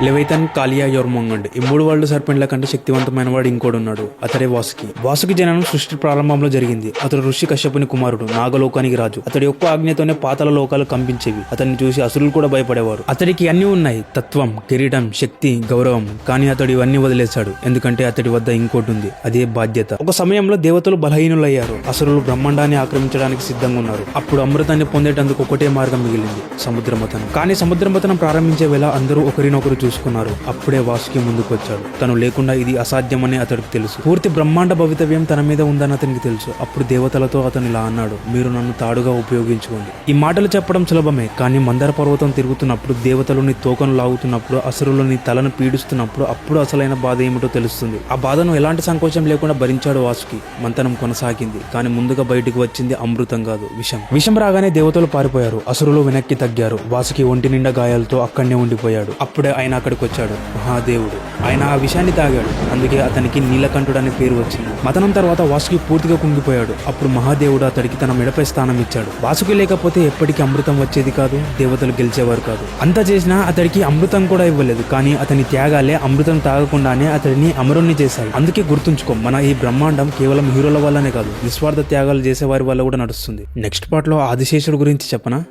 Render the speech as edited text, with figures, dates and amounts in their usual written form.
లెవైథన్, కాలియా, యొర్మొంగండ్ ఈ మూడు వరల్డ్ సర్పెంట్ల కంటే శక్తివంతమైన వాడు ఇంకోడు ఉన్నాడు. అతడే వాసుకి. వాసుకి జననం సృష్టి ప్రారంభంలో జరిగింది. అతడు ఋషి కశ్యపుని కుమారుడు, నాగలోకానికి రాజు. అతడి యొక్క ఆజ్ఞతోనే పాతాళ లోకాలు కంపించేవి. అతన్ని చూసి అసురులు కూడా భయపడేవారు. అతడికి అన్ని ఉన్నాయి, తత్వం, కిరీటం, శక్తి, గౌరవం. కానీ అతడు ఇవన్నీ వదిలేశాడు. ఎందుకంటే అతడి వద్ద ఇంకోటి ఉంది, అదే బాధ్యత. ఒక సమయంలో దేవతలు బలహీనులయ్యారు. అసురులు బ్రహ్మాండాన్ని ఆక్రమించడానికి సిద్ధంగా ఉన్నారు. అప్పుడు అమృతాన్ని పొందేటందుకు ఒకటే మార్గం మిగిలింది, సముద్రమథనం. కానీ సముద్రమథనం ప్రారంభించే వేళ అందరూ ఒకరినొకరు చూసుకున్నారు. అప్పుడే వాసుకి ముందుకు వచ్చాడు. తను లేకుండా ఇది అసాధ్యమని అతడికి తెలుసు. పూర్తి బ్రహ్మాండ భవితవ్యం తన మీద ఉందని అతనికి తెలుసు. అప్పుడు దేవతలతో అతను ఇలా అన్నాడు, మీరు నన్ను తాడుగా ఉపయోగించుకోండి. ఈ మాటలు చెప్పడం సులభమే, కానీ మందర పర్వతం తిరుగుతున్నప్పుడు, దేవతలు నీ తోకను లాగుతున్నప్పుడు, అసురులు నీ తలను పీడిస్తున్నప్పుడు, అప్పుడు అసలైన బాధ ఏమిటో తెలుస్తుంది. ఆ బాధను ఎలాంటి సంకోచం లేకుండా భరించాడు వాసుకి. మంతనం కొనసాగింది. కానీ ముందుగా బయటకు వచ్చింది అమృతం కాదు, విషం. విషం రాగానే దేవతలు పారిపోయారు. అసురులు వెనక్కి తగ్గారు. వాసుకి ఒంటి నిండా గాయాలతో అక్కడనే ఉండిపోయాడు. అప్పుడే ఆయన అక్కడికి వచ్చాడు, మహాదేవుడు. ఆయన ఆ విషయాన్ని తాగాడు. అందుకే అతనికి నీలకంఠుడు అనే పేరు వచ్చింది. మతనం తర్వాత వాసుకి పూర్తిగా కుంగిపోయాడు. అప్పుడు మహాదేవుడు అతడికి తన మెడపై స్థానం ఇచ్చాడు. వాసుకి లేకపోతే ఎప్పటికీ అమృతం వచ్చేది కాదు, దేవతలు గెలిచేవారు కాదు. అంత చేసినా అతడికి అమృతం కూడా ఇవ్వలేదు. కానీ అతని త్యాగాలే అమృతం తాగకుండానే అతడిని అమరుణ్ణి చేశాయి. అందుకే గుర్తుంచుకో, మన ఈ బ్రహ్మాండం కేవలం హీరోల వల్లనే కాదు, నిస్వార్థ త్యాగాలు చేసే వారి వల్ల కూడా నడుస్తుంది. నెక్స్ట్ పార్ట్ లో ఆదిశేషుడు గురించి చెప్పనా?